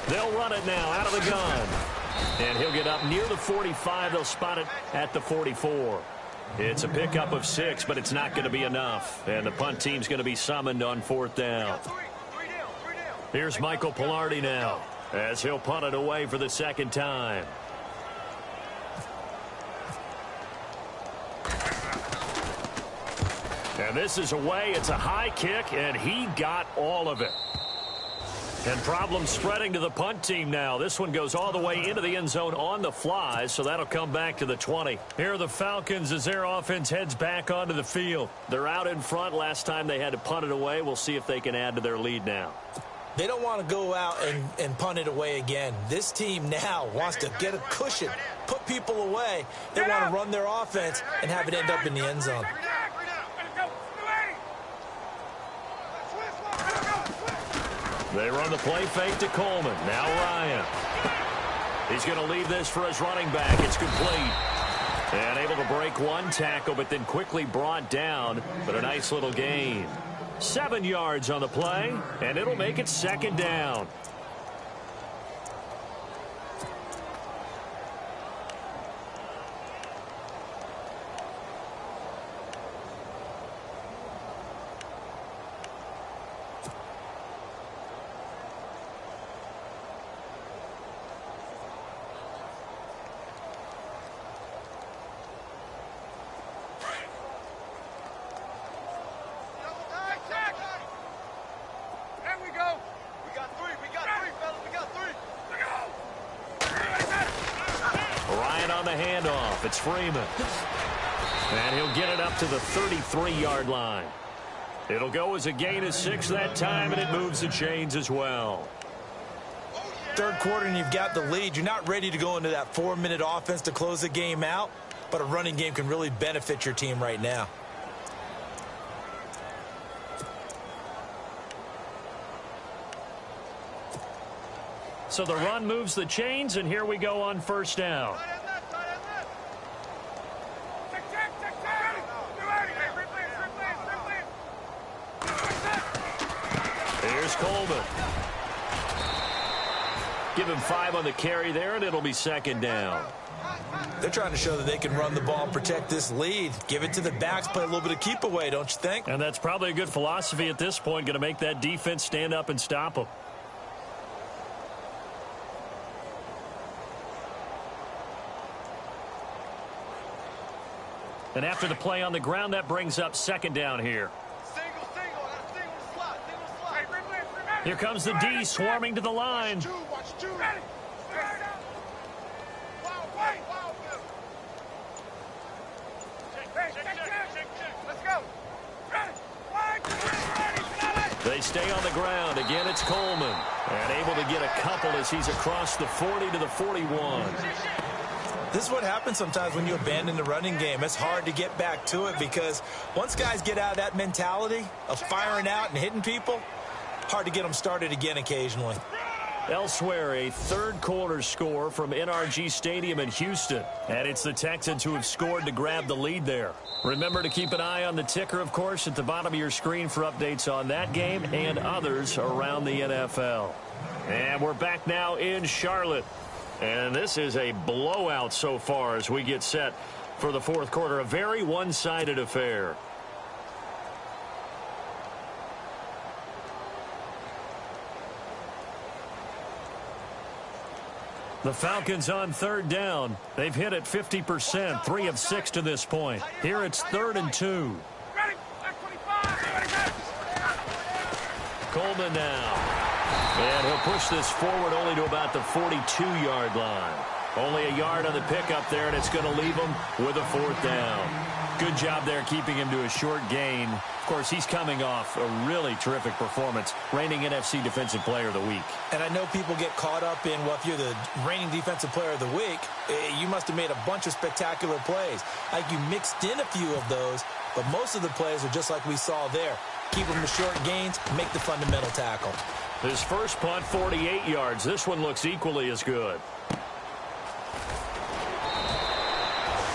They'll run it now out of the gun. And he'll get up near the 45. They'll spot it at the 44. It's a pickup of 6, but it's not going to be enough. And the punt team's going to be summoned on 4th down. Here's Michael Pilardi now as he'll punt it away for the 2nd time. And this is away. It's a high kick, and he got all of it. And problems spreading to the punt team now. This one goes all the way into the end zone on the fly, so that'll come back to the 20. Here are the Falcons as their offense heads back onto the field. They're out in front. Last time they had to punt it away. We'll see if they can add to their lead now. They don't want to go out and punt it away again. This team now wants to get a cushion, put people away. They want to run their offense and have it end up in the end zone. They run the play fake to Coleman. Now Ryan. He's going to leave this for his running back. It's complete. And able to break one tackle, but then quickly brought down. But a nice little gain. 7 yards on the play, and it'll make it 2nd down. On the handoff, it's Freeman. And he'll get it up to the 33-yard line. It'll go as a gain of 6 that time, and it moves the chains as well. third quarter and you've got the lead, you're not ready to go into that 4-minute offense to close the game out, but a running game can really benefit your team right now. So the run moves the chains, and here we go on first down. Here's Coleman. Give him 5 on the carry there, and it'll be second down. They're trying to show that they can run the ball and protect this lead. Give it to the backs, play a little bit of keep away, don't you think? And that's probably a good philosophy at this point, going to make that defense stand up and stop them. And after the play on the ground, that brings up second down here. Here comes the D swarming to the line. They stay on the ground. Again, it's Coleman. And able to get a couple as he's across the 40 to the 41. This is what happens sometimes when you abandon the running game. It's hard to get back to it because once guys get out of that mentality of firing out and hitting people, hard to get them started again occasionally. Elsewhere, a third quarter score from NRG Stadium in Houston. And it's the Texans who have scored to grab the lead there. Remember to keep an eye on the ticker, of course, at the bottom of your screen for updates on that game and others around the NFL. And we're back now in Charlotte. And this is a blowout so far as we get set for the fourth quarter. A very one-sided affair. The Falcons on third down. They've hit it 50%, 3 of 6 to this point. Here it's 3rd and 2. Coleman now. And he'll push this forward only to about the 42-yard line. Only a yard on the pickup there, and it's going to leave him with a 4th down. Good job there keeping him to a short gain. Of course, he's coming off a really terrific performance, reigning NFC Defensive Player of the Week. And I know people get caught up in, well, if you're the reigning Defensive Player of the Week, you must have made a bunch of spectacular plays. Like you mixed in a few of those, but most of the plays are just like we saw there. Keep them to short gains, make the fundamental tackle. His first punt, 48 yards. This one looks equally as good.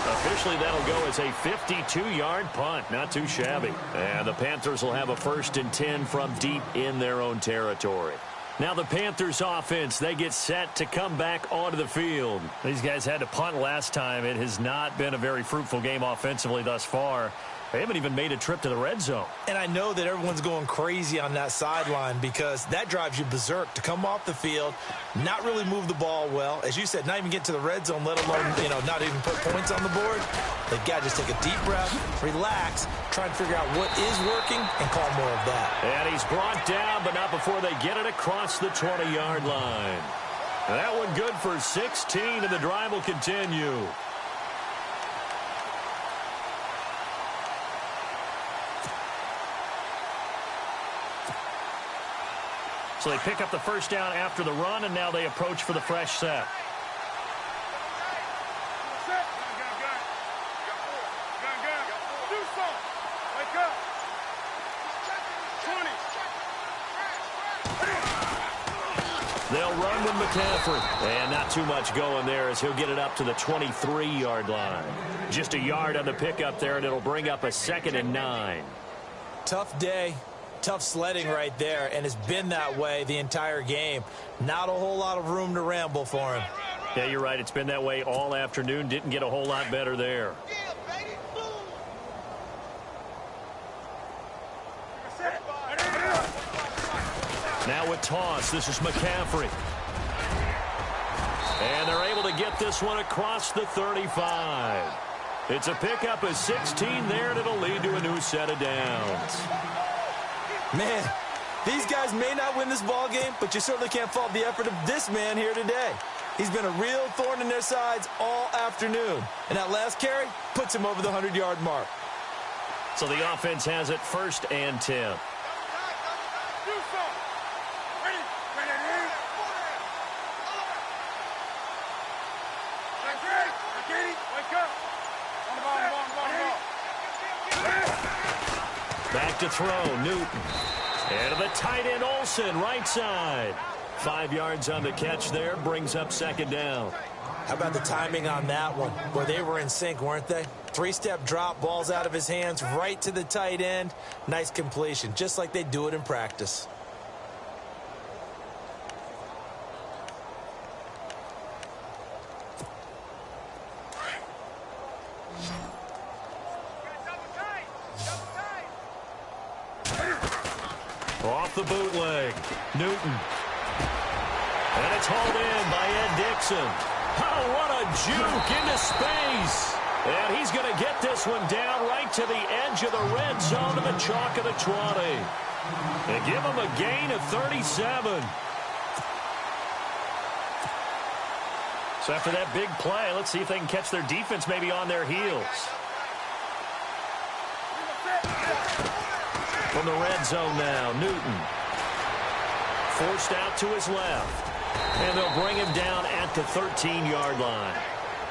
Officially, that'll go as a 52-yard punt. Not too shabby. And the Panthers will have a 1st and 10 from deep in their own territory. Now the Panthers offense, they get set to come back onto the field. These guys had to punt last time. It has not been a very fruitful game offensively thus far. They haven't even made a trip to the red zone. And I know that everyone's going crazy on that sideline because that drives you berserk to come off the field, not really move the ball well. As you said, not even get to the red zone, let alone, not even put points on the board. They've got to just take a deep breath, relax, try and figure out what is working, and call more of that. And he's brought down, but not before they get it across the 20-yard line. That one good for 16, and the drive will continue. So they pick up the first down after the run, and now they approach for the fresh set. They'll run with McCaffrey. And not too much going there as he'll get it up to the 23-yard line. Just a yard on the pickup there, and it'll bring up a 2nd and 9. Tough day. Tough sledding right there, and it's been that way the entire game. Not a whole lot of room to ramble for him. Yeah, you're right. It's been that way all afternoon. Didn't get a whole lot better there. Now with toss, this is McCaffrey. And they're able to get this one across the 35. It's a pickup of 16 there, and it'll lead to a new set of downs. Man, these guys may not win this ball game, but you certainly can't fault the effort of this man here today. He's been a real thorn in their sides all afternoon. And that last carry puts him over the 100-yard mark. So the offense has it 1st and 10. Back to throw, Newton. And to the tight end, Olsen, right side. 5 yards on the catch there, brings up second down. How about the timing on that one? Boy, they were in sync, weren't they? 3-step drop, balls out of his hands, right to the tight end. Nice completion, just like they do it in practice. Off the bootleg, Newton. And it's hauled in by Ed Dixon. Oh, what a juke into space. And he's going to get this one down right to the edge of the red zone to the chalk of the 20. And give him a gain of 37. So after that big play, let's see if they can catch their defense maybe on their heels. From the red zone now, Newton. Forced out to his left. And they'll bring him down at the 13-yard line.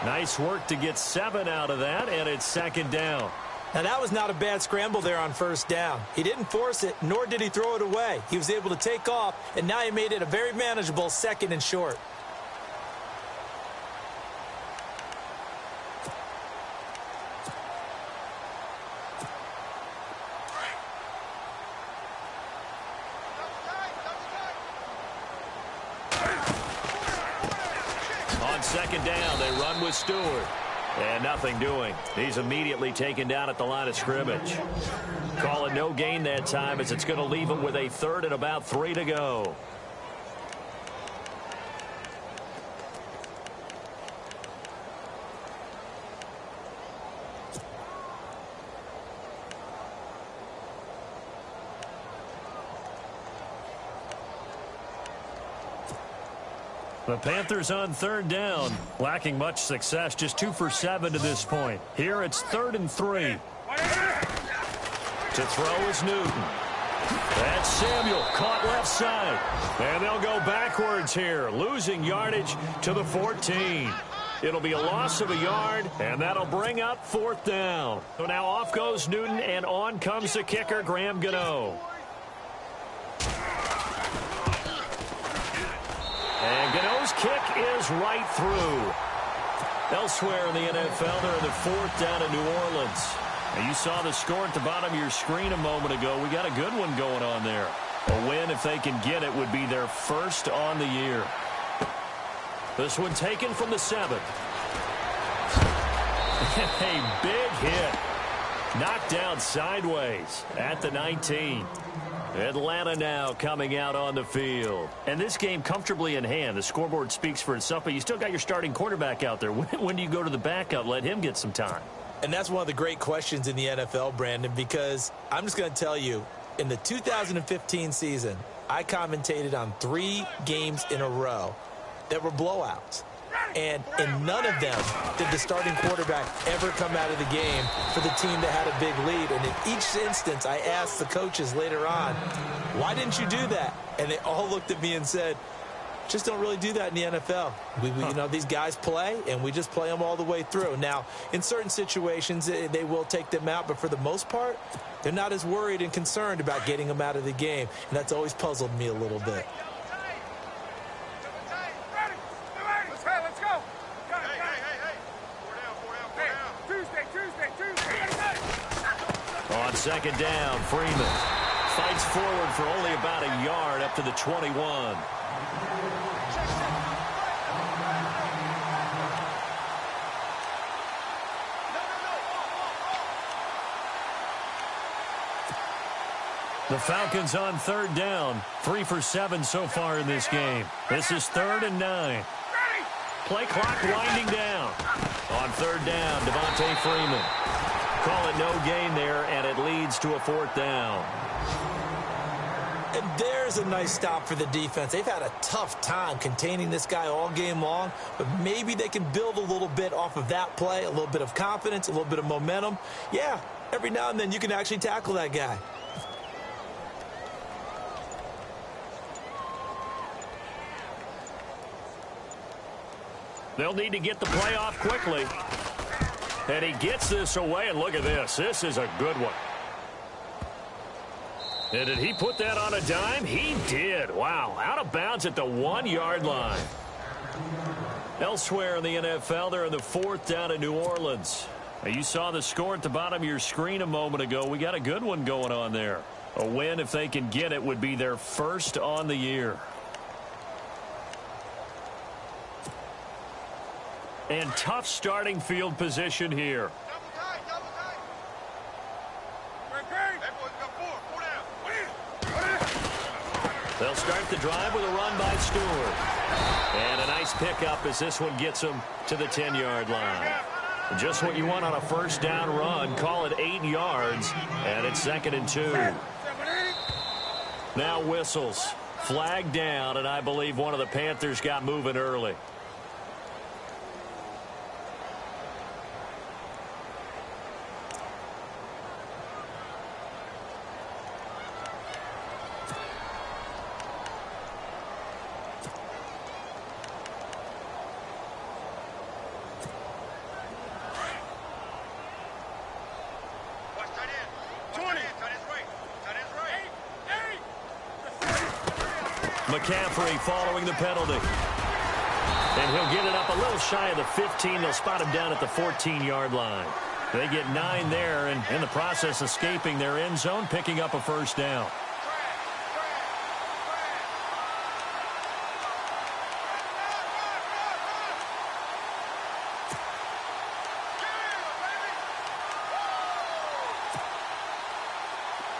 Nice work to get 7 out of that, and it's second down. Now, that was not a bad scramble there on first down. He didn't force it, nor did he throw it away. He was able to take off, and now he made it a very manageable second and short. Second down, they run with Stewart. And nothing doing. He's immediately taken down at the line of scrimmage. Call it no gain that time as it's going to leave him with a third and about 3 to go. The Panthers on third down, lacking much success, just 2 for 7 to this point. Here it's 3rd and 3. To throw is Newton. That's Samuel, caught left side. And they'll go backwards here, losing yardage to the 14. It'll be a loss of a yard, and that'll bring up 4th down. So now off goes Newton, and on comes the kicker, Graham Gano. And Gano's kick is right through. Elsewhere in the NFL, they're in the 4th down in New Orleans. And you saw the score at the bottom of your screen a moment ago. We got a good one going on there. A win, if they can get it, would be their first on the year. This one taken from the 7. A big hit. Knocked down sideways at the 19. Atlanta now coming out on the field. And this game comfortably in hand. The scoreboard speaks for itself, but you still got your starting quarterback out there. When do you go to the backup? Let him get some time. And that's one of the great questions in the NFL, Brandon, because I'm just going to tell you, in the 2015 season, I commentated on 3 games in a row that were blowouts. And in none of them did the starting quarterback ever come out of the game for the team that had a big lead. And in each instance, I asked the coaches later on, why didn't you do that? And they all looked at me and said, just don't really do that in the NFL. You know, these guys play, and we just play them all the way through. Now, in certain situations, they will take them out, but for the most part, they're not as worried and concerned about getting them out of the game. And that's always puzzled me a little bit. On second down, Freeman fights forward for only about a yard up to the 21. The Falcons on third down, 3 for 7 so far in this game. This is 3rd and 9. Play clock winding down. On third down, Devontae Freeman. Call it no gain there, and it leads to a 4th down. And there's a nice stop for the defense. They've had a tough time containing this guy all game long, but maybe they can build a little bit off of that play, a little bit of confidence, a little bit of momentum. Yeah, every now and then you can actually tackle that guy. They'll need to get the play off quickly. And he gets this away, and look at this. This is a good one. And did he put that on a dime? He did. Wow, out of bounds at the 1-yard line. Elsewhere in the NFL, they're in the 4th down in New Orleans. Now, you saw the score at the bottom of your screen a moment ago. We got a good one going on there. A win, if they can get it, would be their first on the year. And tough starting field position here. They'll start the drive with a run by Stewart. And a nice pickup as this one gets them to the 10-yard line. Just what you want on a first down run. Call it 8 yards, and it's 2nd and 2. Now whistles. Flag down, and I believe one of the Panthers got moving early. McCaffrey following the penalty. And he'll get it up a little shy of the 15. They'll spot him down at the 14-yard line. They get 9 there, and in the process escaping their end zone, picking up a first down.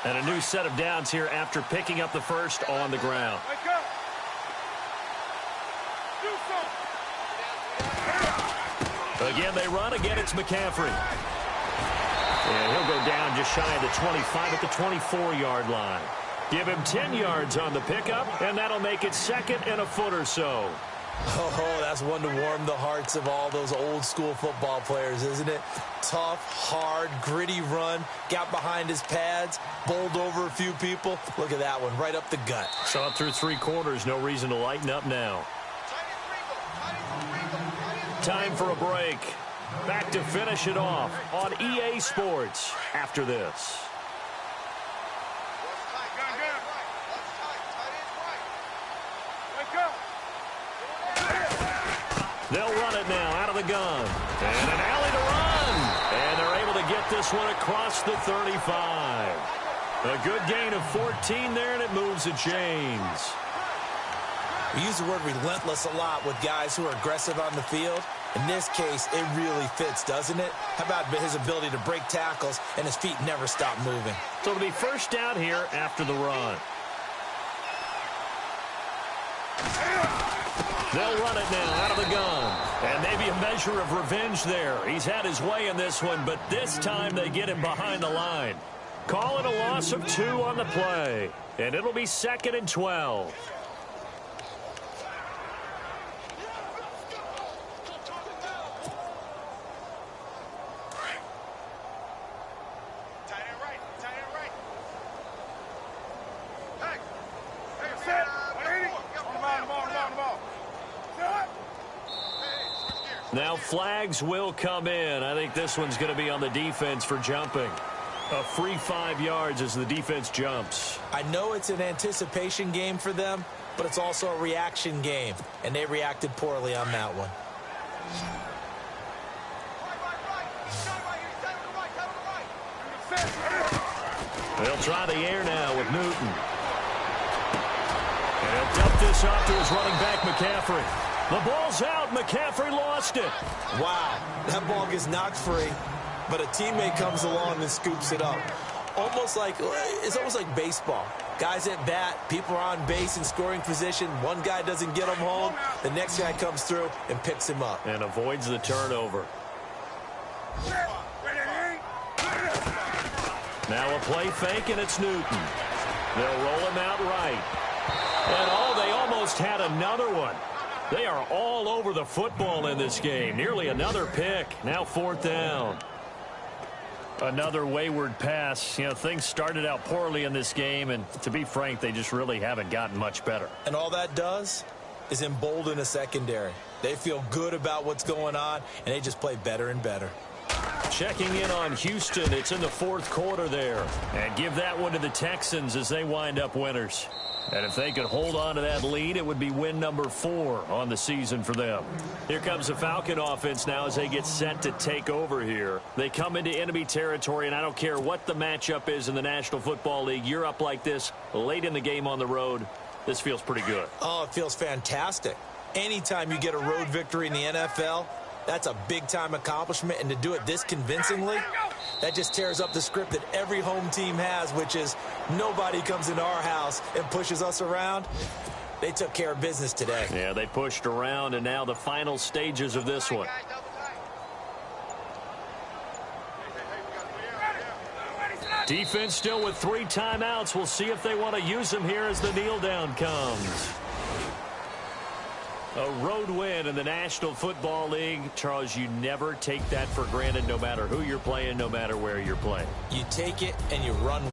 And a new set of downs here after picking up the first on the ground. Again, they run. Again, it's McCaffrey. And he'll go down just shy of the 25 at the 24-yard line. Give him 10 yards on the pickup, and that'll make it 2nd and a foot or so. Oh, that's one to warm the hearts of all those old-school football players, isn't it? Tough, hard, gritty run. Got behind his pads, bowled over a few people. Look at that one, right up the gut. Saw it through 3 quarters. No reason to lighten up now. Time for a break. Back to finish it off on EA Sports after this. They'll run it now out of the gun. And an alley to run. And they're able to get this one across the 35. A good gain of 14 there, and it moves the chains. We use the word relentless a lot with guys who are aggressive on the field. In this case, it really fits, doesn't it? How about his ability to break tackles and his feet never stop moving? So it'll be first down here after the run. They'll run it now out of the gun. And maybe a measure of revenge there. He's had his way in this one, but this time they get him behind the line. Call it a loss of 2 on the play. And it'll be 2nd and 12. Now flags will come in. I think this one's going to be on the defense for jumping. A free 5 yards as the defense jumps. I know it's an anticipation game for them, but it's also a reaction game, and they reacted poorly on that one. They'll try the air now with Newton. And he'll dump this off to his running back, McCaffrey. The ball's out. McCaffrey lost it. Wow, that ball gets knocked free, but a teammate comes along and scoops it up. It's almost like baseball. Guys at bat, people are on base in scoring position. One guy doesn't get him home. The next guy comes through and picks him up. And avoids the turnover. Now a play fake, and it's Newton. They'll roll him out right. And they almost had another one. They are all over the football in this game. Nearly another pick. Now 4th down. Another wayward pass. You know, things started out poorly in this game, and to be frank, they just really haven't gotten much better. And all that does is embolden a secondary. They feel good about what's going on, and they just play better and better. Checking in on Houston. It's in the fourth quarter there. And give that one to the Texans as they wind up winners. And if they could hold on to that lead, it would be win number 4 on the season for them. Here comes the Falcon offense now as they get set to take over here. They come into enemy territory, and I don't care what the matchup is in the National Football League. You're up like this late in the game on the road. This feels pretty good. Oh, it feels fantastic. Anytime you get a road victory in the NFL, that's a big-time accomplishment, and to do it this convincingly, that just tears up the script that every home team has, which is nobody comes into our house and pushes us around. They took care of business today. Yeah, they pushed around, and now the final stages of this one. Defense still with 3 timeouts. We'll see if they want to use them here as the kneel down comes. A road win in the National Football League. Charles, you never take that for granted, no matter who you're playing, no matter where you're playing. You take it and you run.